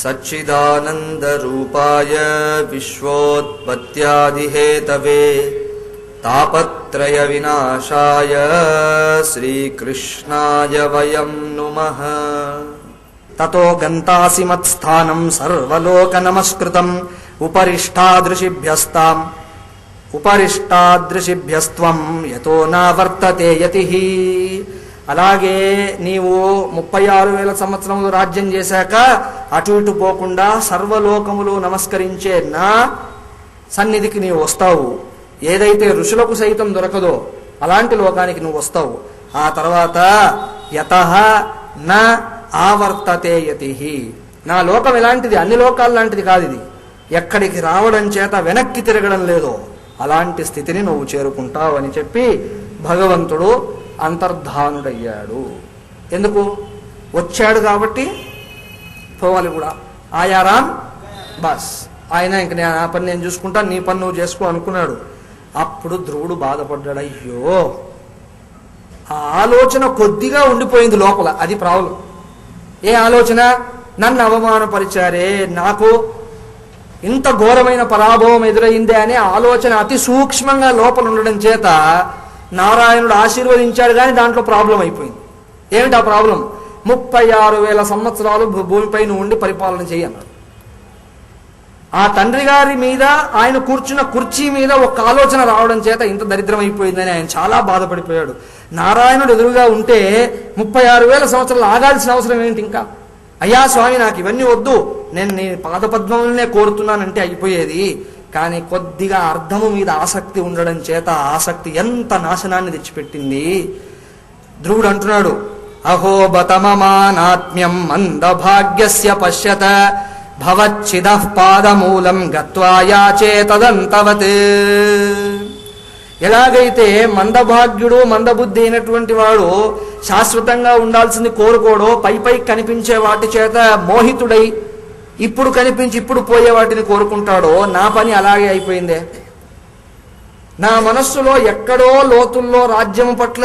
సచ్చిదానందరూపాయ విశ్వోత్పత్యాదిహేతవే తాపత్రయ వినాశాయ శ్రీకృష్ణాయ వయం నుమః. తతో గంతాసి మత్స్థానం సర్వలోక నమస్కృతం ఉపరిష్టాదృశిభ్యస్త్వం యతో నావర్తతే యతిః. అలాగే నీవు 36,000 సంవత్సరములు రాజ్యం చేశాక అటు ఇటు పోకుండా సర్వలోకములు నమస్కరించే నా సన్నిధికి నీవు వస్తావు. ఏదైతే ఋషులకు సైతం దొరకదో అలాంటి లోకానికి నువ్వు వస్తావు. ఆ తర్వాత యతః న ఆవర్తతే యతిః. నా లోకం ఎలాంటిది, అన్ని లోకాల లాంటిది కాదు. ఇది ఎక్కడికి రావడం చేత వెనక్కి తిరగడం లేదో అలాంటి స్థితిని నువ్వు చేరుకుంటావు అని చెప్పి భగవంతుడు అంతర్ధానుడయ్యాడు. ఎందుకు వచ్చాడు కాబట్టి పోవాలి కూడా. ఆయారాం బస్, ఆయన ఇంక నేను ఆ పని నేను చూసుకుంటా, నీ పని నువ్వు చేసుకో అనుకున్నాడు. అప్పుడు ధ్రువుడు బాధపడ్డాడు. అయ్యో, ఆ ఆలోచన కొద్దిగా ఉండిపోయింది లోపల, అది ప్రాబ్లం. ఏ ఆలోచన? నన్ను అవమానపరిచారే, నాకు ఇంత ఘోరమైన పరాభవం ఎదురైందే అనే ఆలోచన అతి సూక్ష్మంగా లోపల ఉండడం చేత నారాయణుడు ఆశీర్వదించాడు, కానీ దాంట్లో ప్రాబ్లం అయిపోయింది. ఏమిటి ఆ ప్రాబ్లం? 36,000 సంవత్సరాలు భూమిపై ఉండి పరిపాలన చేయన్నాడు. ఆ తండ్రి గారి మీద, ఆయన కూర్చున్న కుర్చీ మీద ఒక ఆలోచన రావడం చేత ఇంత దరిద్రం అయిపోయిందని ఆయన చాలా బాధపడిపోయాడు. నారాయణుడు ఎదురుగా ఉంటే 36,000 సంవత్సరాలు ఆగాల్సిన అవసరం ఏంటి? ఇంకా అయ్యా స్వామి, నాకు ఇవన్నీ వద్దు, నేను నీ పాదపద్మములనే కోరుతున్నానంటే అయిపోయేది. కానీ కొద్దిగా అర్థము మీద ఆసక్తి ఉండడం చేత ఆసక్తి ఎంత నాశనాన్ని తెచ్చిపెట్టింది. ధ్రువుడు అంటున్నాడు, అహోబతమమానాత్మ్యం మందభాగ్యస్య పశ్యత భవచ్చిదః పాదమూలం గత్వా యాచే తదంతవత్. ఎలాగైతే మందభాగ్యుడు మందబుద్ధి అయినటువంటి వాడు శాశ్వతంగా ఉండాల్సింది కోరుకోడో, పై కనిపించే వాటి చేత మోహితుడై ఇప్పుడు కనిపించి ఇప్పుడు పోయే వాటిని కోరుకుంటాడో, నా పని అలాగే అయిపోయిందే. నా మనస్సులో ఎక్కడో లోతుల్లో రాజ్యం పట్ల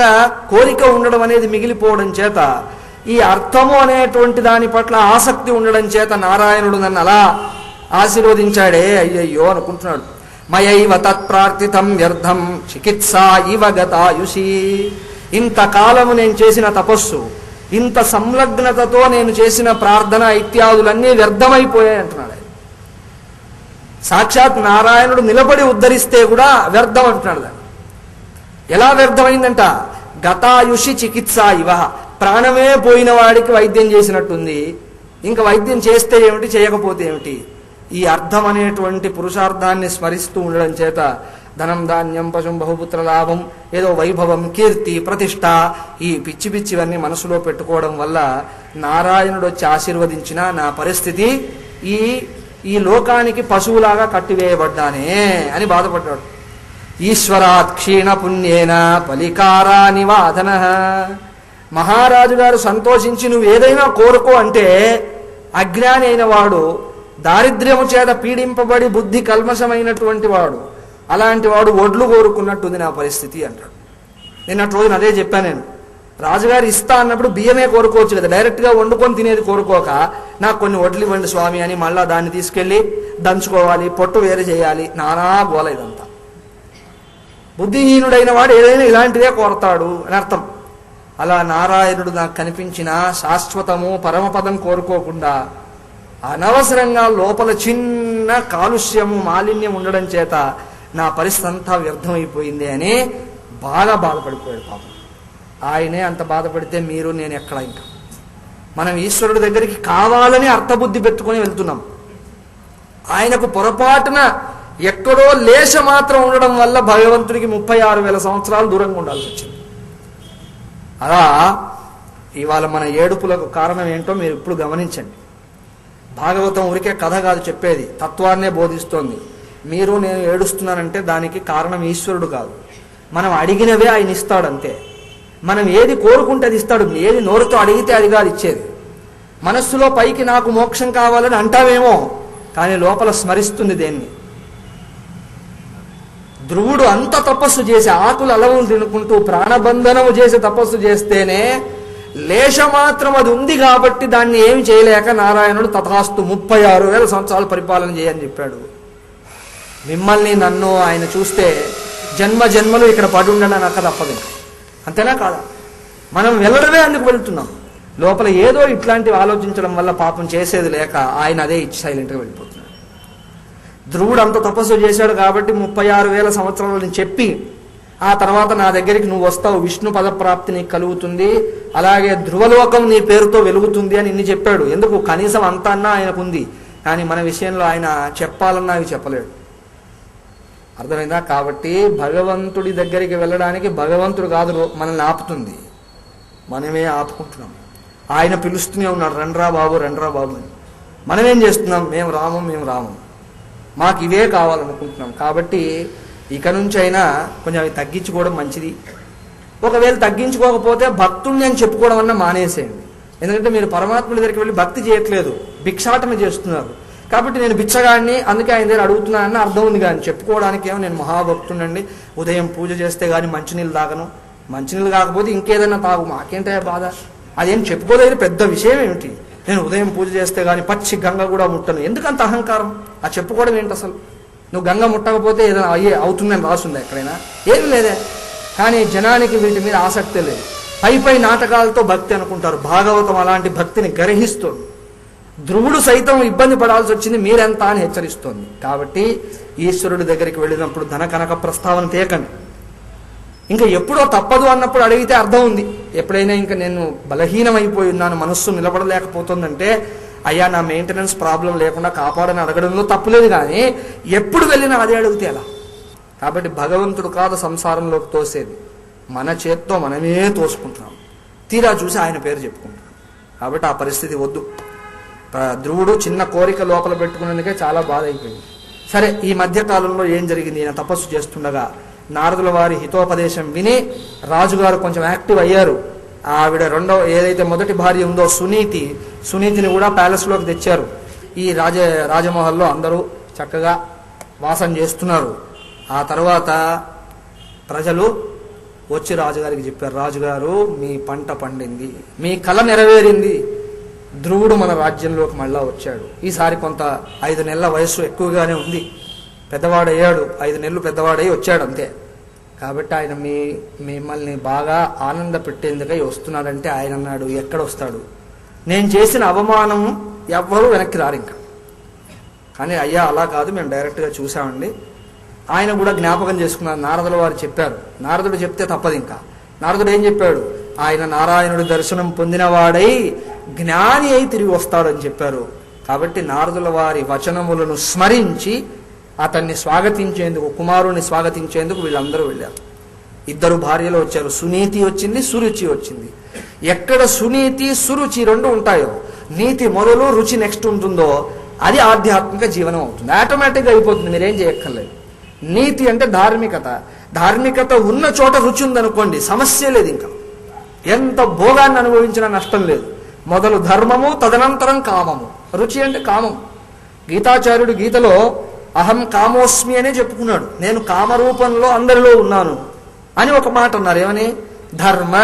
కోరిక ఉండడం అనేది మిగిలిపోవడం చేత, ఈ అర్థము అనేటువంటి దాని పట్ల ఆసక్తి ఉండడం చేత నారాయణుడు నన్ను అలా ఆశీర్వదించాడే, అయ్యయ్యో అనుకుంటున్నాడు. మయైవ తత్ప్రార్థితం వ్యర్థం చికిత్సా ఇవ గతాయుషి. ఇంతకాలము నేను చేసిన తపస్సు, ఇంత సంలగ్నతతో నేను చేసిన ప్రార్థన ఇత్యాదులన్నీ వ్యర్థమైపోయాయి అంటున్నాడు. సాక్షాత్ నారాయణుడు నిలబడి ఉద్ధరిస్తే కూడా వ్యర్థం అంటున్నాడు. దాన్ని ఎలా వ్యర్థమైందంట? గతాయుషి చికిత్సా ఇవ. ప్రాణమే పోయిన వాడికి వైద్యం చేసినట్టుంది. ఇంకా వైద్యం చేస్తే ఏమిటి, చేయకపోతే ఏమిటి? ఈ అర్థం అనేటువంటి పురుషార్థాన్ని స్మరిస్తూ ఉండడం చేత ధనం ధాన్యం పశుం బహుపుత్ర లాభం, ఏదో వైభవం కీర్తి ప్రతిష్ట, ఈ పిచ్చి పిచ్చివన్నీ మనసులో పెట్టుకోవడం వల్ల నారాయణుడు వచ్చి ఆశీర్వదించిన నా పరిస్థితి ఈ లోకానికి పశువులాగా కట్టివేయబడ్డానే అని బాధపడ్డాడు. ఈశ్వరాత్ క్షీణ పుణ్యేన ఫలికారా నివాధన. మహారాజు గారు సంతోషించి నువ్వు ఏదైనా కోరుకో అంటే, అజ్ఞాని అయిన వాడు, దారిద్ర్యము చేత పీడింపబడి బుద్ధి కల్మషమైనటువంటి వాడు, అలాంటి వాడు ఒడ్లు కోరుకున్నట్టుంది నా పరిస్థితి అంటాడు. నిన్నటి రోజున అదే చెప్పాను నేను. రాజుగారు ఇస్తా అన్నప్పుడు బియ్యమే కోరుకోవచ్చు కదా, డైరెక్ట్గా వండుకొని తినేది కోరుకోక, నాకు కొన్ని వడ్లు ఇవ్వండి స్వామి అని మళ్ళా దాన్ని తీసుకెళ్ళి దంచుకోవాలి, పొట్టు వేరు చేయాలి, నానా గోల ఇదంతా. బుద్ధిహీనుడైన వాడు ఏదైనా ఇలాంటిదే కోరతాడు అని అర్థం. అలా నారాయణుడు నాకు కనిపించిన శాశ్వతము పరమపదం కోరుకోకుండా అనవసరంగా లోపల చిన్న కాలుష్యము మాలిన్యం ఉండడం చేత నా పరిస్థితి అంతా వ్యర్థమైపోయింది అని బాగా బాధపడిపోయాడు పాపం. ఆయనే అంత బాధపడితే మీరు నేను ఎక్కడ? ఇంకా మనం ఈశ్వరుడి దగ్గరికి కావాలని అర్థబుద్ధి పెట్టుకొని వెళ్తున్నాం. ఆయనకు పొరపాటున ఎక్కడో లేశ మాత్రం ఉండడం వల్ల భగవంతుడికి 36,000 సంవత్సరాలు దూరంగా ఉండాల్సి వచ్చింది. అలా ఇవాళ మన ఏడుపులకు కారణం ఏంటో మీరు ఇప్పుడు గమనించండి. భాగవతం ఊరికే కథ కాదు చెప్పేది, తత్వాన్నే బోధిస్తోంది. మీరు నేను ఏడుస్తున్నానంటే దానికి కారణం ఈశ్వరుడు కాదు, మనం అడిగినవే ఆయన ఇస్తాడంతే. మనం ఏది కోరుకుంటే అది ఇస్తాడు, ఏది నోరుతో అడిగితే అది కాదు ఇచ్చేది. మనస్సులో పైకి నాకు మోక్షం కావాలని అంటావేమో, కానీ లోపల స్మరిస్తుంది దేన్ని? ధ్రువుడు అంత తపస్సు చేసి ఆకులు అలవులు తినుకుంటూ ప్రాణబంధనము చేసి తపస్సు చేస్తేనే లేశమాత్రం అది ఉంది కాబట్టి దాన్ని ఏమి చేయలేక నారాయణుడు తథాస్తు 36,000 సంవత్సరాలు పరిపాలన చేయని చెప్పాడు. మిమ్మల్ని నన్ను ఆయన చూస్తే జన్మ జన్మలు ఇక్కడ పడి ఉండడం నాకు తప్పదు. అంతేనా కాదా? మనం వెళ్ళడమే అందుకు వెళ్తున్నాం. లోపల ఏదో ఇట్లాంటివి ఆలోచించడం వల్ల పాపం చేసేది లేక ఆయన అదే ఇచ్చి సైలెంట్గా వెళ్ళిపోతున్నాడు. ధ్రువుడు అంత తపస్సు చేశాడు కాబట్టి 36,000 సంవత్సరాలు చెప్పి ఆ తర్వాత నా దగ్గరికి నువ్వు వస్తావు, విష్ణు పదప్రాప్తి నీకు కలుగుతుంది, అలాగే ధ్రువలోకం నీ పేరుతో వెలుగుతుంది అని ఇన్ని చెప్పాడు. ఎందుకు? కనీసం అంత అన్నా ఆయనకుంది. కానీ మన విషయంలో ఆయన చెప్పాలన్నా అవి చెప్పలేడు. అర్థమైందా? కాబట్టి భగవంతుడి దగ్గరికి వెళ్ళడానికి భగవంతుడు కాదు మనల్ని ఆపుతుంది, మనమే ఆపుకుంటున్నాం. ఆయన పిలుస్తూనే ఉన్నాడు, రండ్రా బాబు రండ్రా బాబు అని. మనమేం చేస్తున్నాం? మేము రాము, మాకు ఇవే కావాలనుకుంటున్నాం. కాబట్టి ఇక నుంచి అయినా కొంచెం అవి తగ్గించుకోవడం మంచిది. ఒకవేళ తగ్గించుకోకపోతే భక్తుణ్ణి అని చెప్పుకోవడం అన్నా మానేసేయండి. ఎందుకంటే మీరు పరమాత్ముడి దగ్గరికి వెళ్ళి భక్తి చేయట్లేదు, భిక్షాటన చేస్తున్నారు. కాబట్టి నేను బిచ్చగాడిని అందుకే ఆయన దగ్గర అడుగుతున్నానని అర్థం ఉంది. కానీ చెప్పుకోవడానికి ఏమో నేను మహాభక్తుడండి, ఉదయం పూజ చేస్తే కానీ మంచినీళ్ళు తాగను, మంచినీళ్ళు కాకపోతే ఇంకేదైనా తాగు, మాకేంటే బాధ, అదేం చెప్పుకోలేదు పెద్ద విషయం ఏమిటి, నేను ఉదయం పూజ చేస్తే కానీ పచ్చి గంగ కూడా ముట్టను, ఎందుకంత అహంకారం? ఆ చెప్పుకోవడం ఏంటి అసలు? నువ్వు గంగ ముట్టకపోతే ఏదైనా అవుతుందని రాసుందా ఎక్కడైనా? ఏమి లేదే. కానీ జనానికి వీటి మీద ఆసక్తి లేదు. పై నాటకాలతో భక్తి అనుకుంటారు. భాగవతం అలాంటి భక్తిని గ్రహిస్తుంది. ధ్రువుడు సైతం ఇబ్బంది పడాల్సి వచ్చింది, మీరెంత అని హెచ్చరిస్తోంది. కాబట్టి ఈశ్వరుడి దగ్గరికి వెళ్ళినప్పుడు ధన కనక ప్రస్తావన తేకండి. ఇంకా ఎప్పుడో తప్పదు అన్నప్పుడు అడిగితే అర్థం ఉంది. ఎప్పుడైనా ఇంకా నేను బలహీనమైపోయి ఉన్నాను, మనస్సు నిలబడలేకపోతుందంటే అయ్యా నా మెయింటెనెన్స్ ప్రాబ్లం లేకుండా కాపాడని అడగడంలో తప్పులేదు. కానీ ఎప్పుడు వెళ్ళినా అదే అడిగితే ఎలా? కాబట్టి భగవంతుడు కాదు సంసారంలోకి తోసేది, మన చేత్తో మనమే తోసుకుంటున్నాం. తీరా చూసి ఆయన పేరు చెప్పుకుంటున్నాం. కాబట్టి ఆ పరిస్థితి వద్దు. ధ్రువుడు చిన్న కోరిక లోపల పెట్టుకునేందుకే చాలా బాధ అయిపోయింది. సరే, ఈ మధ్య కాలంలో ఏం జరిగింది? ఈయన తపస్సు చేస్తుండగా నారదుల వారి హితోపదేశం విని రాజుగారు కొంచెం యాక్టివ్ అయ్యారు. ఆవిడ ఏదైతే మొదటి భార్య ఉందో సునీతిని కూడా ప్యాలెస్లోకి తెచ్చారు. ఈ రాజమహల్లో అందరూ చక్కగా వాసం చేస్తున్నారు. ఆ తర్వాత ప్రజలు వచ్చి రాజుగారికి చెప్పారు, రాజుగారు మీ పంట పండింది, మీ కళ నెరవేరింది, ధ్రువుడు మన రాజ్యంలోకి మళ్ళా వచ్చాడు. ఈసారి కొంత 5 నెలల వయస్సు ఎక్కువగానే ఉంది, పెద్దవాడయ్యాడు, 5 నెలలు పెద్దవాడై వచ్చాడు అంతే. కాబట్టి ఆయన మిమ్మల్ని బాగా ఆనంద పెట్టేందుకై వస్తున్నాడంటే ఆయన అన్నాడు, ఎక్కడ వస్తాడు? నేను చేసిన అవమానం ఎవ్వరూ వెనక్కి రారు ఇంకా. కానీ అయ్యా అలా కాదు, మేము డైరెక్ట్గా చూసామండి. ఆయన కూడా జ్ఞాపకం చేసుకున్నారు. నారదుల వారు చెప్పారు, నారదుడు చెప్తే తప్పదు ఇంకా. నారదుడు ఏం చెప్పాడు? ఆయన నారాయణుడి దర్శనం పొందినవాడై జ్ఞాని అయి తిరిగి వస్తాడని చెప్పారు. కాబట్టి నారదుల వారి వచనములను స్మరించి అతన్ని స్వాగతించేందుకు, కుమారుని స్వాగతించేందుకు వీళ్ళందరూ వెళ్ళారు. 2 భార్యలు వచ్చారు, సునీతి వచ్చింది, సురుచి వచ్చింది. ఎక్కడ సునీతి సురుచి 2 ఉంటాయో, నీతి మొదలు రుచి నెక్స్ట్ ఉంటుందో అది ఆధ్యాత్మిక జీవనం అవుతుంది. ఆటోమేటిక్గా అయిపోతుంది, మీరేం చేయక్కర్లేదు. నీతి అంటే ధార్మికత, ధార్మికత ఉన్న చోట రుచి ఉందనుకోండి, సమస్య లేదు. ఇంకా ఎంత భోగాన్ని అనుభవించినా నష్టం లేదు. మొదలు ధర్మము, తదనంతరం కామము. రుచి అంటే కామం. గీతాచార్యుడు గీతలో అహం కామోస్మి అనే చెప్పుకున్నాడు, నేను కామరూపంలో అందరిలో ఉన్నాను అని ఒక మాట అన్నారు. ఏమని? ధర్మ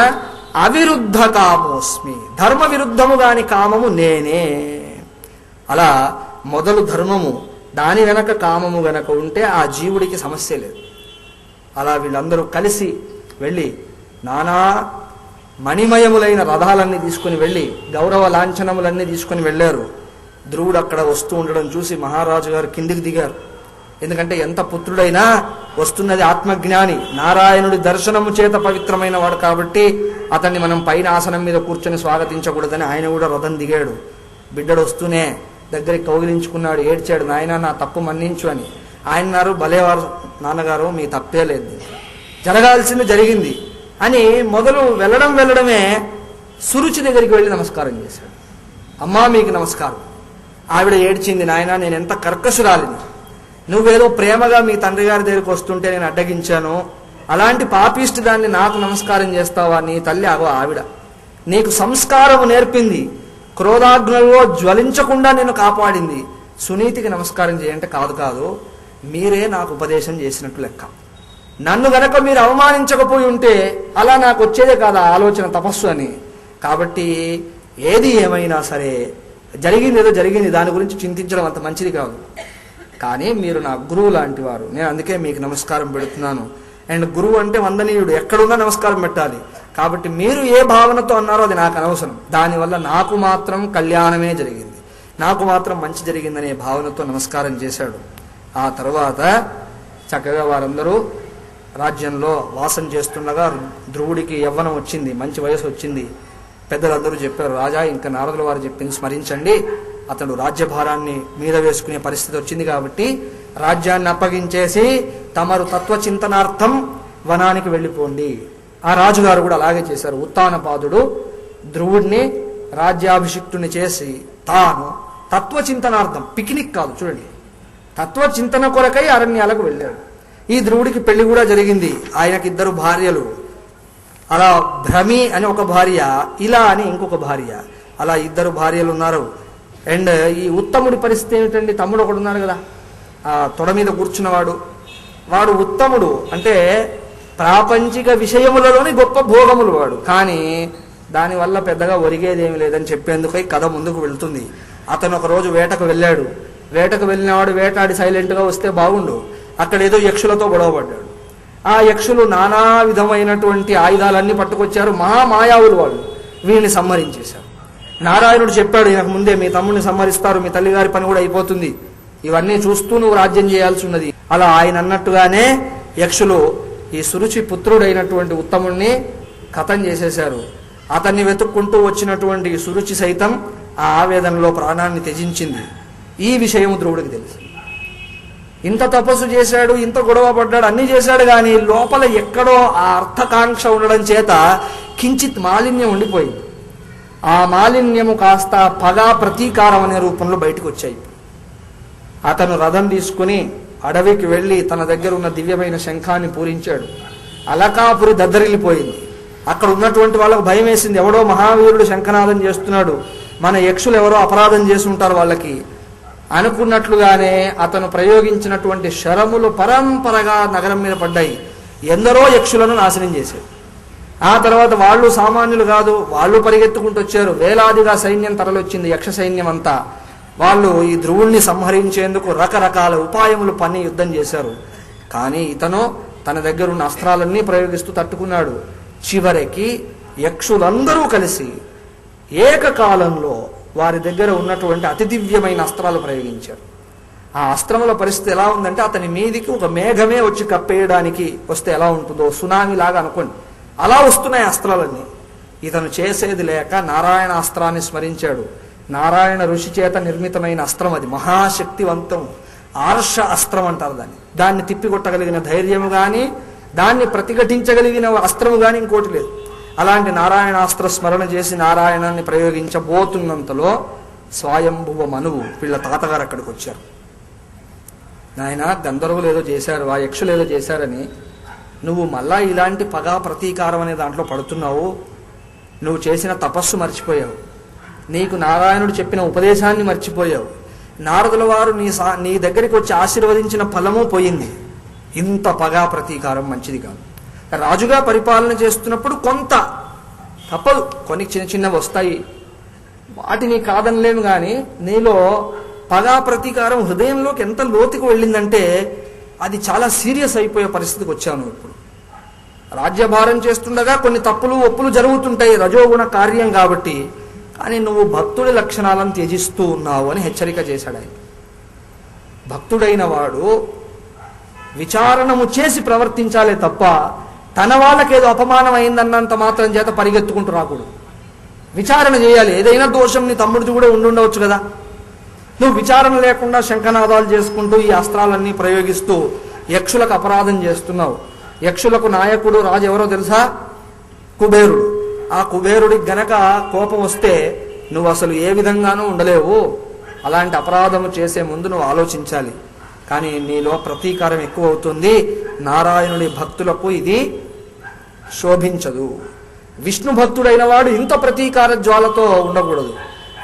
అవిరుద్ధ కామోస్మి, ధర్మ విరుద్ధము గాని కామము నేనే. అలా మొదలు ధర్మము, దాని వెనక కామము గనక ఉంటే ఆ జీవుడికి సమస్య లేదు. అలా వీళ్ళందరూ కలిసి వెళ్ళి నానా మణిమయములైన రథాలన్నీ తీసుకుని వెళ్ళి గౌరవ లాంఛనములన్నీ తీసుకుని వెళ్ళారు. ధ్రువుడు అక్కడ వస్తూ ఉండడం చూసి మహారాజు గారు కిందికి దిగారు. ఎందుకంటే ఎంత పుత్రుడైనా వస్తున్నది ఆత్మజ్ఞాని, నారాయణుడి దర్శనము చేత పవిత్రమైన వాడు. కాబట్టి అతన్ని మనం పైన ఆసనం మీద కూర్చొని స్వాగతించకూడదని ఆయన కూడా రథం దిగాడు. బిడ్డడు వస్తూనే దగ్గరికి కౌగిలించుకున్నాడు, ఏడ్చాడు, నాయన నా తప్పు మన్నించు అని. ఆయన అన్నారు, భలేవారు నాన్నగారు, మీ తప్పే లేదు, జరగాల్సింది జరిగింది అని మొదలు వెళ్ళడమే సురుచి దగ్గరికి వెళ్ళి నమస్కారం చేశాడు. అమ్మా మీకు నమస్కారం. ఆవిడ ఏడ్చింది, నాయన నేను ఎంత కర్కశురాలిని, నువ్వేదో ప్రేమగా మీ తండ్రి గారి దగ్గరికి వస్తుంటే నేను అడ్డగించాను, అలాంటి పాపిష్టి దాన్ని నాకు నమస్కారం చేస్తావా? నీ తల్లి ఆగో ఆవిడ నీకు సంస్కారము నేర్పింది, క్రోధాగ్నుల్లో జ్వలించకుండా నేను కాపాడింది. సునీతికి నమస్కారం చేయంటే కాదు, మీరే నాకు ఉపదేశం చేసినట్టు లెక్క. నన్ను గనక మీరు అవమానించకపోయి ఉంటే అలా నాకు వచ్చేదే కాదు ఆలోచన, తపస్సు అని. కాబట్టి ఏది ఏమైనా సరే జరిగింది ఏదో జరిగింది, దాని గురించి చింతించడం అంత మంచిది కాదు. కానీ మీరు నా గురువు లాంటి వారు, నేను అందుకే మీకు నమస్కారం పెడుతున్నాను. అండ్ గురువు అంటే వందనీయుడు, ఎక్కడున్నా నమస్కారం పెట్టాలి. కాబట్టి మీరు ఏ భావనతో అన్నారో అది నాకు అనవసరం. దానివల్ల నాకు మాత్రం కళ్యాణమే జరిగింది, నాకు మాత్రం మంచి జరిగిందనే భావనతో నమస్కారం చేశాడు. ఆ తర్వాత చక్కగా వారందరూ రాజ్యంలో వాసం చేస్తుండగా ధ్రువుడికి యవ్వనం వచ్చింది, మంచి వయసు వచ్చింది. పెద్దలందరూ చెప్పారు, రాజా ఇంకా నారదుల వారు చెప్పింది స్మరించండి, అతడు రాజ్యభారాన్ని మీద వేసుకునే పరిస్థితి వచ్చింది కాబట్టి రాజ్యాన్ని అప్పగించేసి తమరు తత్వచింతనార్థం వనానికి వెళ్ళిపోండి. ఆ రాజుగారు కూడా అలాగే చేశారు. ఉత్తానపాదుడు ధ్రువుడిని రాజ్యాభిషిక్తుని చేసి తాను తత్వచింతనార్థం, పిక్నిక్ కాదు చూడండి, తత్వచింతన కొరకై అరణ్యాలకు వెళ్ళాడు. ఈ ధ్రువుడికి పెళ్లి కూడా జరిగింది. ఆయనకి 2 భార్యలు. అలా భ్రమి అని ఒక భార్య, ఇలా అని ఇంకొక భార్య, అలా 2 భార్యలు ఉన్నారు. అండ్ ఈ ఉత్తముడి పరిస్థితి ఏమిటండి, తమ్ముడు ఒకడు ఉన్నాడు కదా, ఆ తొడ మీద కూర్చున్నవాడు, వాడు ఉత్తముడు అంటే ప్రాపంచిక విషయములలోని గొప్ప భోగములు వాడు. కానీ దానివల్ల పెద్దగా ఒరిగేదేమి లేదని చెప్పేందుకై కథ ముందుకు వెళ్తుంది. అతను ఒక రోజు వేటకు వెళ్ళాడు. వేటకు వెళ్ళినవాడు వేటాడి సైలెంట్గా వస్తే బాగుండు, అక్కడ ఏదో యక్షులతో గొడవపడ్డాడు. ఆ యక్షులు నానా విధమైనటువంటి ఆయుధాలన్నీ పట్టుకొచ్చారు. మహామాయావులు వాళ్ళు, వీళ్ళని సంహరించేశారు. నారాయణుడు చెప్పాడు ఈయనకు ముందే, మీ తమ్ముడిని సంహరిస్తారు, మీ తల్లిగారి పని కూడా అయిపోతుంది, ఇవన్నీ చూస్తూ నువ్వు రాజ్యం చేయాల్సి ఉన్నది. అలా ఆయన అన్నట్టుగానే యక్షులు ఈ సురుచి పుత్రుడైనటువంటి ఉత్తముణ్ణి ఖతం చేసేశారు. అతన్ని వెతుక్కుంటూ వచ్చినటువంటి సురుచి సైతం ఆ ఆవేదనలో ప్రాణాన్ని త్యజించింది. ఈ విషయం ధ్రువుడికి తెలుసు. ఇంత తపస్సు చేశాడు, ఇంత గొడవ పడ్డాడు, అన్ని చేశాడు, కానీ లోపల ఎక్కడో ఆ అర్థకాంక్ష ఉండడం చేత కించిత్ మాలిన్యం ఉండిపోయింది. ఆ మాలిన్యము కాస్త పగ ప్రతీకారం అనే రూపంలో బయటకు వచ్చాయి. అతను రథం తీసుకుని అడవికి వెళ్ళి తన దగ్గర ఉన్న దివ్యమైన శంఖాన్ని పూరించాడు. అలకాపురి దద్దరిల్లిపోయింది. అక్కడ ఉన్నటువంటి వాళ్ళకు భయం వేసింది, ఎవడో మహావీరుడు శంఖనాదం చేస్తున్నాడు, మన యక్షులు ఎవరో అపరాధం చేసి ఉంటారు వాళ్ళకి అనుకున్నట్లుగానే అతను ప్రయోగించినటువంటి శరములు పరంపరగా నగరం మీద పడ్డాయి. ఎందరో యక్షులను నాశనం చేశాడు. ఆ తర్వాత వాళ్ళు సామాన్యులు కాదు, వాళ్ళు పరిగెత్తుకుంటూ వచ్చారు. వేలాదిగా సైన్యం తరలొచ్చింది, యక్ష సైన్యం అంతా. వాళ్ళు ఈ ధ్రువుణ్ణి సంహరించేందుకు రకరకాల ఉపాయములు పన్ని యుద్ధం చేశారు. కానీ ఇతను తన దగ్గర ఉన్న అస్త్రాలన్నీ ప్రయోగిస్తూ తట్టుకున్నాడు. చివరికి యక్షులందరూ కలిసి ఏకకాలంలో వారి దగ్గర ఉన్నటువంటి అతి దివ్యమైన అస్త్రాలు ప్రయోగించారు. ఆ అస్త్రముల పరిస్థితి ఎలా ఉందంటే, అతని మీదికి ఒక మేఘమే వచ్చి కప్పేయడానికి వస్తే ఎలా ఉంటుందో, సునామీ లాగా అనుకోండి, అలా వస్తున్నాయి అస్త్రాలన్నీ. ఇతను చేసేది లేక నారాయణ అస్త్రాన్ని స్మరించాడు. నారాయణ ఋషి చేత నిర్మితమైన అస్త్రం అది, మహాశక్తివంతం, ఆర్ష అస్త్రం అంటారు దాన్ని. దాన్ని తిప్పికొట్టగలిగిన ధైర్యము కానీ, దాన్ని ప్రతిఘటించగలిగిన అస్త్రము కానీ ఇంకోటి లేదు. అలాంటి నారాయణాస్త్ర స్మరణ చేసి నారాయణాన్ని ప్రయోగించబోతున్నంతలో స్వయంభువ మనువు వీళ్ళ తాతగారు అక్కడికి వచ్చారు. నాయన, గంధర్వులు ఏదో చేశారు, ఆ యక్షులు ఏదో చేశారని నువ్వు మళ్ళా ఇలాంటి పగా ప్రతీకారం అనే దాంట్లో పడుతున్నావు. నువ్వు చేసిన తపస్సు మర్చిపోయావు, నీకు నారాయణుడు చెప్పిన ఉపదేశాన్ని మర్చిపోయావు, నారదుల వారు నీ దగ్గరికి వచ్చి ఆశీర్వదించిన ఫలము పోయింది. ఇంత పగా ప్రతీకారం మంచిది కాదు. రాజుగా పరిపాలన చేస్తున్నప్పుడు కొంత తప్పదు, కొన్ని చిన్న చిన్నవి వస్తాయి, వాటిని కాదనలేము. కానీ నీలో పగా ప్రతీకారం హృదయంలోకి ఎంత లోతుకు వెళ్ళిందంటే అది చాలా సీరియస్ అయిపోయే పరిస్థితికి వచ్చాను. ఇప్పుడు రాజ్యభారం చేస్తుండగా కొన్ని తప్పులు ఒప్పులు జరుగుతుంటాయి, రజోగుణ కార్యం కాబట్టి. కానీ నువ్వు భక్తుడి లక్షణాలను త్యజిస్తూ ఉన్నావు అని హెచ్చరిక చేశాడు ఆయన. భక్తుడైన వాడు విచారణము చేసి ప్రవర్తించాలే తప్ప తన వాళ్ళకేదో అపమానం అయిందన్నంత మాత్రం చేత పరిగెత్తుకుంటూ రాకూడదు. విచారణ చేయాలి. ఏదైనా దోషం నీ తమ్ముడిది కూడా ఉండుండవచ్చు కదా. నువ్వు విచారణ లేకుండా శంఖనాదాలు చేసుకుంటూ ఈ అస్త్రాలన్నీ ప్రయోగిస్తూ యక్షులకు అపరాధం చేస్తున్నావు. యక్షులకు నాయకుడు రాజు ఎవరో తెలుసా? కుబేరుడు. ఆ కుబేరుడికి గనక కోపం వస్తే నువ్వు అసలు ఏ విధంగానూ ఉండలేవు. అలాంటి అపరాధము చేసే ముందు నువ్వు ఆలోచించాలి. కానీ నీలో ప్రతీకారం ఎక్కువ అవుతుంది. నారాయణుడి భక్తులకు ఇది శోభించదు. విష్ణు భక్తుడైన వాడు ఇంత ప్రతీకార జ్వాలతో ఉండకూడదు.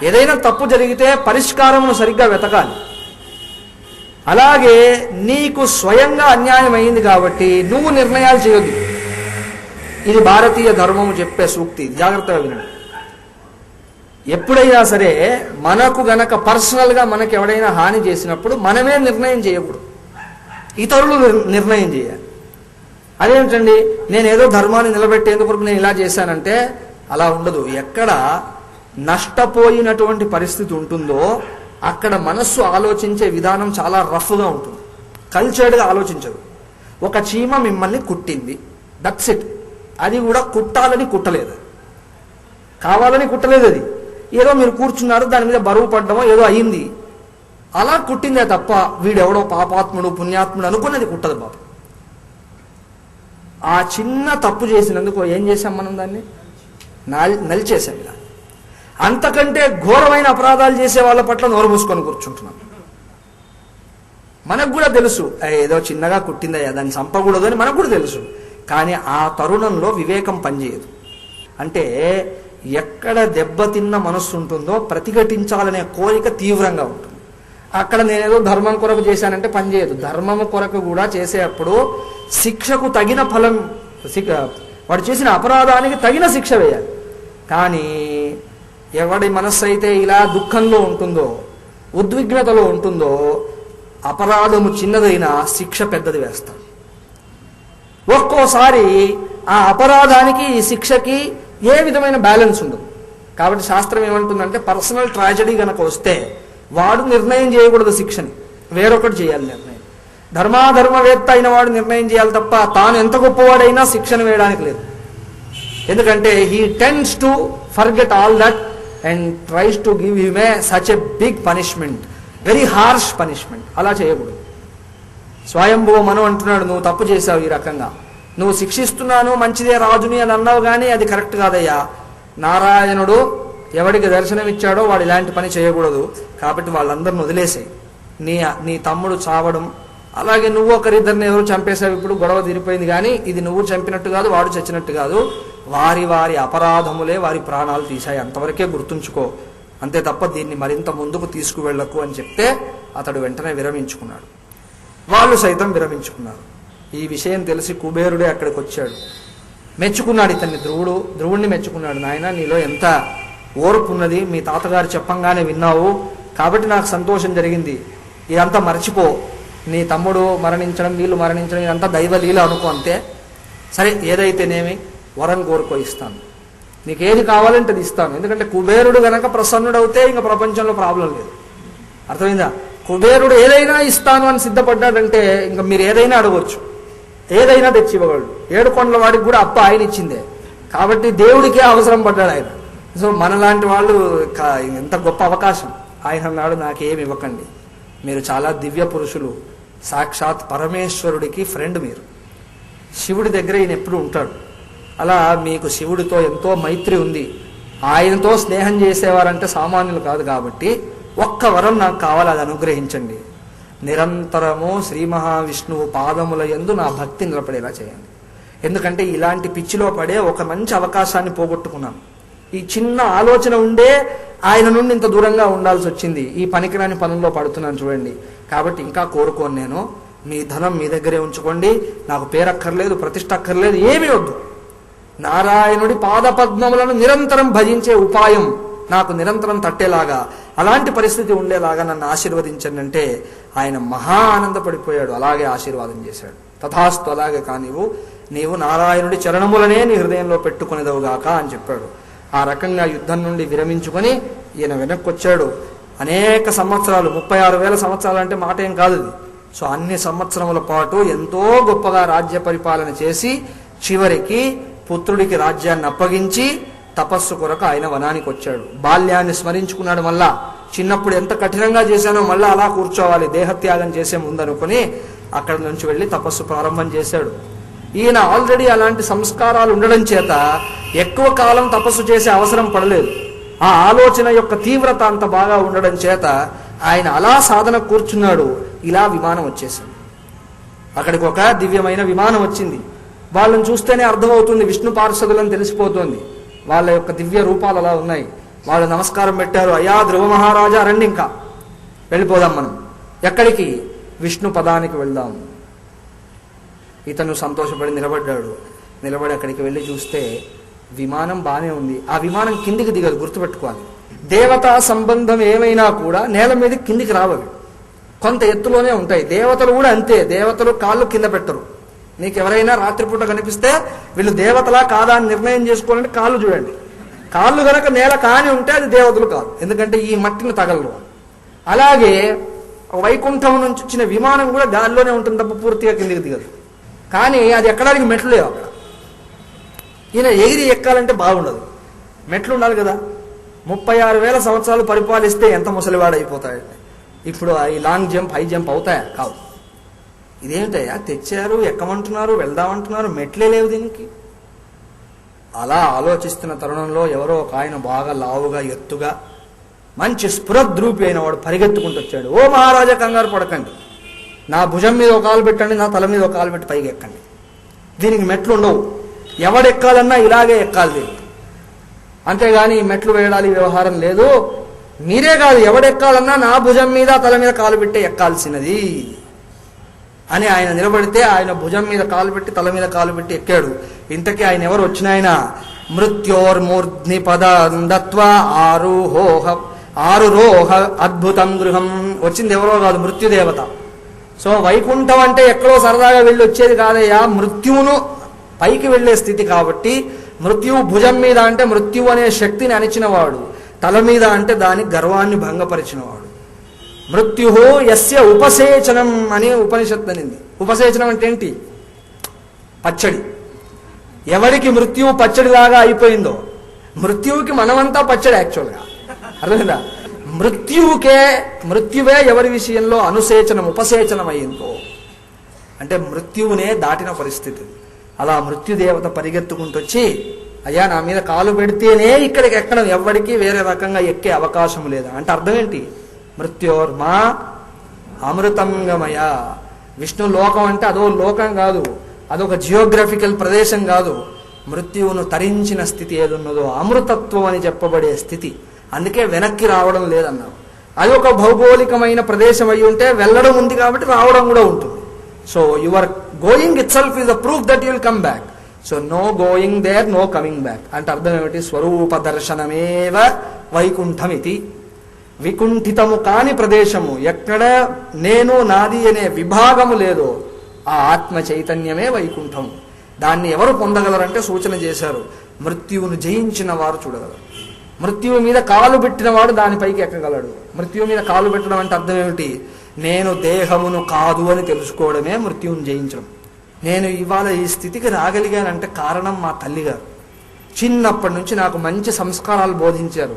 ఏదైనా తప్పు జరిగితే పరిష్కారమును సరిగ్గా వెతకాలి. అలాగే నీకు స్వయంగా అన్యాయం అయింది కాబట్టి నువ్వు నిర్ణయాలు చేయొద్దు. ఇది భారతీయ ధర్మము చెప్పే సూక్తి, జాగ్రత్తగా వినండి. ఎప్పుడైనా సరే మనకు గనక పర్సనల్గా మనకు ఎవడైనా హాని చేసినప్పుడు మనమే నిర్ణయం చేయకూడదు, ఇతరులు నిర్ణయం చేయాలి. అదేంటండి, నేను ఏదో ధర్మాన్ని నిలబెట్టేందుకు నేను ఇలా చేశానంటే అలా ఉండదు. ఎక్కడ నష్టపోయినటువంటి పరిస్థితి ఉంటుందో అక్కడ మనస్సు ఆలోచించే విధానం చాలా రఫ్గా ఉంటుంది, కల్చర్డ్గా ఆలోచించదు. ఒక చీమ మిమ్మల్ని కుట్టింది, దట్స్ ఇట్. అది కూడా కుట్టాలని కుట్టలేదు, కావాలని కుట్టలేదు. అది ఏదో మీరు కూర్చున్నారు, దాని మీద బరువు పడ్డమో ఏదో అయింది, అలా కుట్టిందే తప్ప వీడెవడో పాపాత్ముడు పుణ్యాత్ముడు అనుకున్నది కుట్టదు బాబు. ఆ చిన్న తప్పు చేసినందుకు ఏం చేశాం మనం? దాన్ని నలిచేసాం. ఇలా అంతకంటే ఘోరమైన అపరాధాలు చేసే వాళ్ళ పట్ల నోరు మూసుకొని కూర్చుంటున్నాం. మనకు కూడా తెలుసు ఏదో చిన్నగా కుట్టిందయ్యా, దాన్ని చంపకూడదు అని మనకు కూడా తెలుసు. కానీ ఆ తరుణంలో వివేకం పనిచేయదు. అంటే ఎక్కడ దెబ్బతిన్న మనస్సు ఉంటుందో ప్రతిఘటించాలనే కోరిక తీవ్రంగా ఉంటుంది. అక్కడ నేనేదో ధర్మం కొరకు చేశానంటే పనిచేయదు. ధర్మం కొరకు కూడా చేసేటప్పుడు శిక్షకు తగిన ఫలం, వాడు చేసిన అపరాధానికి తగిన శిక్ష వేయాలి. కానీ ఎవడి మనస్సు అయితే ఇలా దుఃఖంలో ఉంటుందో, ఉద్విగ్నతలో ఉంటుందో, అపరాధము చిన్నదైనా శిక్ష పెద్దది వేస్తాడు. ఒక్కోసారి ఆ అపరాధానికి ఈ శిక్షకి ఏ విధమైన బ్యాలెన్స్ ఉండదు. కాబట్టి శాస్త్రం ఏమంటుందంటే పర్సనల్ ట్రాజడీ గనక వస్తే వాడు నిర్ణయం చేయకూడదు శిక్షని, వేరొకటి చేయాలి నిర్ణయం. ధర్మాధర్మవేత్త అయిన వాడు నిర్ణయం చేయాలి తప్ప తాను ఎంత గొప్పవాడైనా శిక్షను వేయడానికి లేదు. ఎందుకంటే he tends to forget all that and tries to give him such a big punishment, very harsh punishment. అలా చేయకూడదు. స్వయంభువ మను అంటున్నాడు, నువ్వు తప్పు చేశావు, ఈ రకంగా నువ్వు శిక్షిస్తున్నాను మంచిదే రాజుని అని అన్నావు, కానీ అది కరెక్ట్ కాదయ్యా. నారాయణుడు ఎవడికి దర్శనం ఇచ్చాడో వాడు ఇలాంటి పని చేయకూడదు. కాబట్టి వాళ్ళందరిని వదిలేసాయి. నీ తమ్ముడు చావడం, అలాగే నువ్వు ఒకరిద్దరిని ఎవరు చంపేశావు, ఇప్పుడు గొడవ తీరిపోయింది. కానీ ఇది నువ్వు చంపినట్టు కాదు, వాడు చచ్చినట్టు కాదు. వారి వారి అపరాధములే వారి ప్రాణాలు తీశాయి, అంతవరకే గుర్తుంచుకో, అంతే తప్ప దీన్ని మరింత ముందుకు తీసుకువెళ్లకు అని చెప్తే అతడు వెంటనే విరమించుకున్నాడు. వాళ్ళు సైతం విరమించుకున్నారు. ఈ విషయం తెలిసి కుబేరుడే అక్కడికి వచ్చాడు. మెచ్చుకున్నాడు ఇతన్ని ధ్రువుణ్ణి మెచ్చుకున్నాడు. నాయన, నీలో ఎంత ఓర్పు ఉన్నది, మీ తాతగారు చెప్పంగానే విన్నావు, కాబట్టి నాకు సంతోషం జరిగింది. ఇదంతా మర్చిపో, నీ తమ్ముడు మరణించడం, వీళ్ళు మరణించడం ఇదంతా దైవలీల అనుకో, అంతే. సరే, ఏదైతేనేమి వరం కోరుకో, ఇస్తాను. నీకేది కావాలంటే అది ఇస్తాను. ఎందుకంటే కుబేరుడు గనక ప్రసన్నుడవుతే ఇంకా ప్రపంచంలో ప్రాబ్లం లేదు. అర్థమైందా? కుబేరుడు ఏదైనా ఇస్తాను అని సిద్ధపడ్డాడంటే ఇంకా మీరు ఏదైనా అడగవచ్చు, ఏదైనా తెచ్చి ఇవ్వగలడు. 7 కొండల వాడికి కూడా అప్ప ఆయన ఇచ్చిందే, కాబట్టి దేవుడికే అవసరం పడ్డాడు ఆయన. సో మనలాంటి వాళ్ళు ఎంత గొప్ప అవకాశం. ఆయన అన్నాడు, నాకేమి ఇవ్వకండి, మీరు చాలా దివ్య పురుషులు, సాక్షాత్ పరమేశ్వరుడికి ఫ్రెండ్ మీరు, శివుడి దగ్గర ఈయన ఎప్పుడు ఉంటాడు. అలా మీకు శివుడితో ఎంతో మైత్రి ఉంది, ఆయనతో స్నేహం చేసేవారంటే సామాన్యులు కాదు. కాబట్టి ఒక్క వరం నాకు కావాలి, అది అనుగ్రహించండి. నిరంతరము శ్రీ మహావిష్ణువు పాదముల యందు నా భక్తి నిలబడేలా చేయండి. ఎందుకంటే ఇలాంటి పిచ్చిలో పడే ఒక మంచి అవకాశాన్ని పోగొట్టుకున్నాను. ఈ చిన్న ఆలోచన ఉండే ఆయన నుండి ఇంత దూరంగా ఉండాల్సి వచ్చింది. ఈ పనికిరాని పనుల్లో పడుతున్నాను చూడండి. కాబట్టి ఇంకా కోరుకోను నేను, మీ ధనం మీ దగ్గరే ఉంచుకోండి, నాకు పేరక్కర్లేదు, ప్రతిష్ట అక్కర్లేదు, ఏమీ వద్దు. నారాయణుడి పాదపద్మములను నిరంతరం భజించే ఉపాయం నాకు నిరంతరం తట్టేలాగా, అలాంటి పరిస్థితి ఉండేలాగా నన్ను ఆశీర్వదించండి అంటే ఆయన మహా ఆనందపడిపోయాడు. అలాగే ఆశీర్వాదం చేశాడు. తథాస్తు, అలాగే కానివు, నీవు నారాయణుడి చరణములనే నీ హృదయంలో పెట్టుకునేదవుగాక అని చెప్పాడు. ఆ రకంగా యుద్ధం నుండి విరమించుకొని ఈయన వెనక్కి వచ్చాడు. అనేక సంవత్సరాలు, 36,000 సంవత్సరాలు అంటే మాట ఏం కాదు ఇది. సో అన్ని సంవత్సరముల పాటు ఎంతో గొప్పగా రాజ్య పరిపాలన చేసి చివరికి పుత్రుడికి రాజ్యాన్ని అప్పగించి తపస్సు కొరకు ఆయన వనానికి వచ్చాడు. బాల్యాన్ని స్మరించుకున్నాడు. మళ్ళా చిన్నప్పుడు ఎంత కఠినంగా చేశానో మళ్ళీ అలా కూర్చోవాలి, దేహత్యాగం చేసే ముందనుకొని అక్కడి నుంచి వెళ్ళి తపస్సు ప్రారంభం చేశాడు. ఈయన ఆల్రెడీ అలాంటి సంస్కారాలు ఉండడం చేత ఎక్కువ కాలం తపస్సు చేసే అవసరం పడలేదు. ఆ ఆలోచన యొక్క తీవ్రత అంత బాగా ఉండడం చేత ఆయన అలా సాధన కూర్చున్నాడు. ఇలా విమానం వచ్చేసింది. అక్కడికి ఒక దివ్యమైన విమానం వచ్చింది. వాళ్ళని చూస్తేనే అర్థమవుతుంది, విష్ణు పార్షదులని తెలిసిపోతుంది. వాళ్ళ యొక్క దివ్య రూపాలు అలా ఉన్నాయి. వాళ్ళు నమస్కారం పెట్టారు. అయ్యా ధ్రువ మహారాజా, రండి, ఇంకా వెళ్ళిపోదాం మనం. ఎక్కడికి? విష్ణు పదానికి వెళ్దాం. ఇతను సంతోషపడి నిలబడ్డాడు. నిలబడి అక్కడికి వెళ్ళి చూస్తే విమానం బానే ఉంది, ఆ విమానం కిందికి దిగదు, గుర్తుపెట్టుకోవాలి. దేవతా సంబంధం ఏమైనా కూడా నేల మీద కిందికి రావవి, కొంత ఎత్తులోనే ఉంటాయి. దేవతలు కూడా అంతే, దేవతలు కాళ్ళు కింద పెట్టరు. నీకు ఎవరైనా రాత్రిపూట కనిపిస్తే వీళ్ళు దేవతలా కాదా అని నిర్ణయం చేసుకోవాలంటే కాళ్ళు చూడండి. కాళ్ళు గనక నేల కాని ఉంటే అది దేవతలు కాదు, ఎందుకంటే ఈ మట్టిని తగలరు. అలాగే వైకుంఠం నుంచి వచ్చిన విమానం కూడా గాలిలోనే ఉంటుంది తప్ప పూర్తిగా కిందికి దిగదు. కానీ అది ఎక్కడానికి మెట్లు లేవు అక్కడ. ఈయన ఎగిరి ఎక్కాలంటే బాగుండదు, మెట్లు ఉండాలి కదా. 36,000 సంవత్సరాలు పరిపాలిస్తే ఎంత ముసలివాడు అయిపోతాడు. ఇప్పుడు ఈ లాంగ్ జంప్, హై జంప్ అవుతాయా? కావు. ఇదేంటయ్యా తెచ్చారు, ఎక్కమంటున్నారు, వెళ్దామంటున్నారు, మెట్లే లేవు దీనికి. అలా ఆలోచిస్తున్న తరుణంలో ఎవరో ఒక ఆయన బాగా లావుగా ఎత్తుగా మంచి స్ఫురద్రూపి అయిన వాడు పరిగెత్తుకుంటూ వచ్చాడు. ఓ మహారాజా, కంగారు పడకండి, నా భుజం మీద ఒక కాలు పెట్టండి, నా తల మీద ఒక కాలు పెట్టి పైకి ఎక్కండి. దీనికి మెట్లు ఉండవు, ఎవడెక్కాలన్నా ఇలాగే ఎక్కాలి దీనికి, అంతేగాని మెట్లు వేయడాలి వ్యవహారం లేదు. మీరే కాదు, ఎవడెక్కాలన్నా నా భుజం మీద తల మీద కాలు పెట్టి ఎక్కాల్సినది అని ఆయన నిలబడితే ఆయన భుజం మీద కాలు పెట్టి తల మీద కాలు పెట్టి ఎక్కాడు. ఇంతకీ ఆయన ఎవరు? వచ్చిన ఆయన మృత్యోర్మూర్ధ్ని పదత్వా ఆరురోహ అద్భుతం గృహం. వచ్చింది ఎవరో కాదు, మృత్యుదేవత. సో వైకుంఠం అంటే ఎక్కడో సరదాగా వెళ్ళి వచ్చేది కాదయ్యా, మృత్యువును పైకి వెళ్లే స్థితి. కాబట్టి మృత్యువు భుజం మీద అంటే మృత్యువు అనే శక్తిని అణిచినవాడు, తల మీద అంటే దాని గర్వాన్ని భంగపరిచినవాడు. మృత్యు యస్య ఉపసేచనం అని ఉపనిషత్తు అనింది. ఉపసేచనం అంటే ఏంటి? పచ్చడి. ఎవరికి మృత్యువు పచ్చడిలాగా అయిపోయిందో, మృత్యువుకి మనమంతా పచ్చడి యాక్చువల్గా, అర్థమైందా? మృత్యువే ఎవరి విషయంలో అనుసేచనం ఉపసేచనం అయ్యిందో అంటే మృత్యువునే దాటిన పరిస్థితి. అలా మృత్యుదేవత పరిగెత్తుకుంటూ వచ్చి, అయ్యా నా మీద కాలు పెడితేనే ఇక్కడికి ఎక్కడం, ఎవ్వడికి వేరే రకంగా ఎక్కే అవకాశం లేదు అంటే అర్థం ఏంటి? మృత్యోర్మా అమృతంగమయ. విష్ణు లోకం అంటే అదో లోకం కాదు, అదొక జియోగ్రఫికల్ ప్రదేశం కాదు. మృత్యువును తరించిన స్థితి ఏదున్నదో అమృతత్వం అని చెప్పబడే స్థితి. అందుకే వెనక్కి రావడం లేదన్నారు. అది ఒక భౌగోళికమైన ప్రదేశం అయి ఉంటే వెళ్ళడం ఉంది కాబట్టి రావడం కూడా ఉంటుంది. So your going itself is the proof that you will come back. So no going there, no coming back అంటే అర్థం ఏమిటి? స్వరూప దర్శనమేవ వైకుంఠం ఇది. వికుంఠితము కాని ప్రదేశము, ఎక్కడ నేను నాది అనే విభాగము లేదో ఆ ఆత్మ చైతన్యమే వైకుంఠం. దాన్ని ఎవరు పొందగలరంటే సూచన చేశారు, మృత్యువును జయించిన వారు చూడగలరు. మృత్యువు మీద కాలు పెట్టిన వాడు దానిపైకి ఎక్కగలడు. మృత్యువు మీద కాలు పెట్టడం అంటే అర్థం ఏమిటి? నేను దేహమును కాదు అని తెలుసుకోవడమే మృత్యువును జయించడం. నేను ఇవాళ ఈ స్థితికి రాగలిగానంటే కారణం మా తల్లిగారు. చిన్నప్పటి నుంచి నాకు మంచి సంస్కారాలు బోధించారు,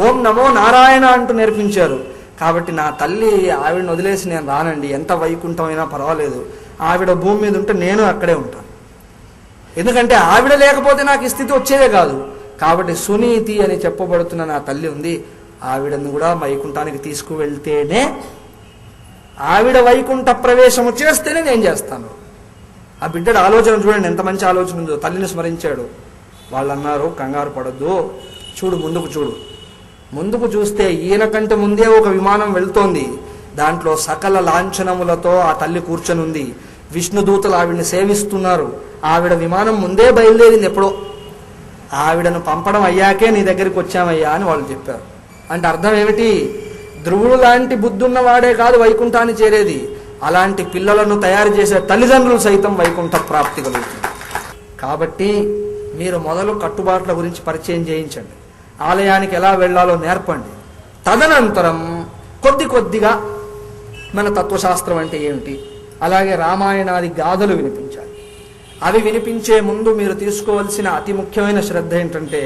ఓం నమో నారాయణ అంటూ నేర్పించారు. కాబట్టి నా తల్లి, ఆవిడని వదిలేసి నేను రానండి, ఎంత వైకుంఠమైనా పర్వాలేదు. ఆవిడ భూమి మీద ఉంటే నేను అక్కడే ఉంటాను, ఎందుకంటే ఆవిడ లేకపోతే నాకు ఈ స్థితి వచ్చేదే కాదు. కాబట్టి సునీతి అని చెప్పబడుతున్న నా తల్లి ఉంది, ఆవిడను కూడా వైకుంఠానికి తీసుకువెళ్తేనే, ఆవిడ వైకుంఠ ప్రవేశము చేస్తేనే నేను చేస్తాను. ఆ బిడ్డడు ఆలోచన చూడండి, ఎంత మంచి ఆలోచన ఉందో. తల్లిని స్మరించాడు. వాళ్ళు అన్నారు, కంగారు పడద్దు, చూడు ముందుకు చూడు. ముందుకు చూస్తే ఈయన కంటే ముందే ఒక విమానం వెళ్తోంది, దాంట్లో సకల లాంఛనములతో ఆ తల్లి కూర్చొని ఉంది. విష్ణుదూతలు ఆవిడని సేవిస్తున్నారు. ఆవిడ విమానం ముందే బయలుదేరింది ఎప్పుడో. ఆవిడను పంపడం అయ్యాకే నీ దగ్గరికి వచ్చామయ్యా అని వాళ్ళు చెప్పారు. అంటే అర్థం ఏమిటి? ధ్రువుడు లాంటి బుద్ధి ఉన్నవాడే కాదు వైకుంఠాన్ని చేరేది, అలాంటి పిల్లలను తయారు చేసే తల్లిదండ్రులు సైతం వైకుంఠ ప్రాప్తి కలుగుతుంది. కాబట్టి మీరు మొదలు కట్టుబాట్ల గురించి పరిచయం చేయించండి, ఆలయానికి ఎలా వెళ్లాలో నేర్పండి. తదనంతరం కొద్ది కొద్దిగా మన తత్వశాస్త్రం అంటే ఏమిటి, అలాగే రామాయణాది గాథలు వినిపించాలి. అవి వినిపించే ముందు మీరు తీసుకోవాల్సిన అతి ముఖ్యమైన శ్రద్ధ ఏంటంటే,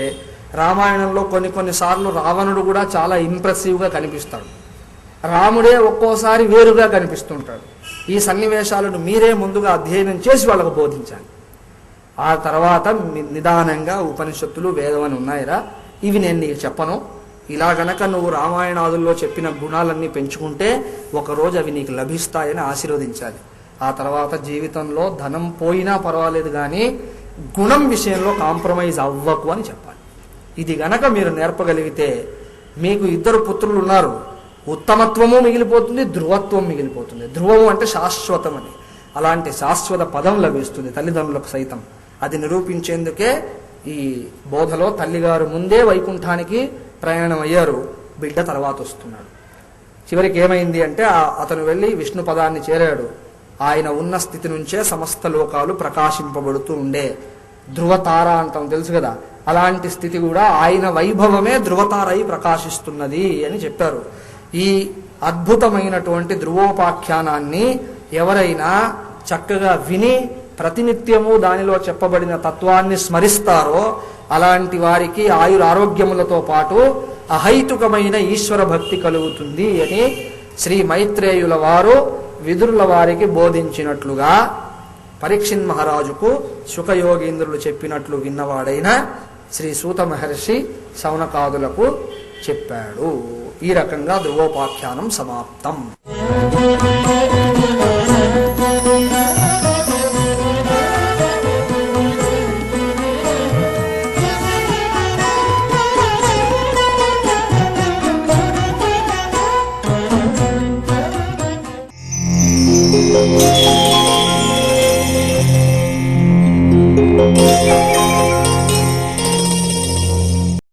రామాయణంలో కొన్నిసార్లు రావణుడు కూడా చాలా ఇంప్రెసివ్గా కనిపిస్తాడు, రాముడే ఒక్కోసారి వేరుగా కనిపిస్తుంటాడు. ఈ సన్నివేశాలను మీరే ముందుగా అధ్యయనం చేసి వాళ్ళకు బోధించాలి. ఆ తర్వాత నిదానంగా ఉపనిషత్తులు, వేదం అని ఉన్నాయిరా, ఇవి నేను నీకు చెప్పను, ఇలా గనక నువ్వు రామాయణాదుల్లో చెప్పిన గుణాలన్నీ పెంచుకుంటే ఒకరోజు అవి నీకు లభిస్తాయని ఆశీర్వదించాలి. ఆ తర్వాత జీవితంలో ధనం పోయినా పర్వాలేదు కానీ గుణం విషయంలో కాంప్రమైజ్ అవ్వకు అని చెప్పాలి. ఇది గనక మీరు నేర్పగలిగితే, మీకు 2 పుత్రులు ఉన్నారు, ఉత్తమత్వము మిగిలిపోతుంది, ధ్రువత్వం మిగిలిపోతుంది. ధ్రువము అంటే శాశ్వతం అని, అలాంటి శాశ్వత పదం లభిస్తుంది తల్లిదండ్రులకు సైతం. అది నిరూపించేందుకే ఈ బోధలో తల్లిగారు ముందే వైకుంఠానికి ప్రయాణం అయ్యారు, బిడ్డ తర్వాత వస్తున్నాడు. చివరికి ఏమైంది అంటే అతను వెళ్ళి విష్ణు పదాన్ని చేరాడు. ఆయన ఉన్న స్థితి నుంచే సమస్త లోకాలు ప్రకాశింపబడుతూ ఉండే. ధ్రువతార అంటాం తెలుసు కదా, అలాంటి స్థితి కూడా ఆయన వైభవమే ధ్రువతారై ప్రకాశిస్తున్నది అని చెప్పారు. ఈ అద్భుతమైనటువంటి ధ్రువోపాఖ్యానాన్ని ఎవరైనా చక్కగా విని ప్రతినిత్యము దానిలో చెప్పబడిన తత్వాన్ని స్మరిస్తారో అలాంటి వారికి ఆయురారోగ్యములతో పాటు అహైతుకమైన ఈశ్వర భక్తి కలుగుతుంది అని శ్రీ మైత్రేయుల వారు విదురుల వారికి బోధించినట్లుగా పరీక్షిన్ మహారాజుకు శుకయోగీంద్రులు చెప్పినట్లు విన్నవాడైన శ్రీ సూత మహర్షి శౌనకాదులకు చెప్పాడు. ఈ రకంగా ధ్రువోపాఖ్యానం సమాప్తం.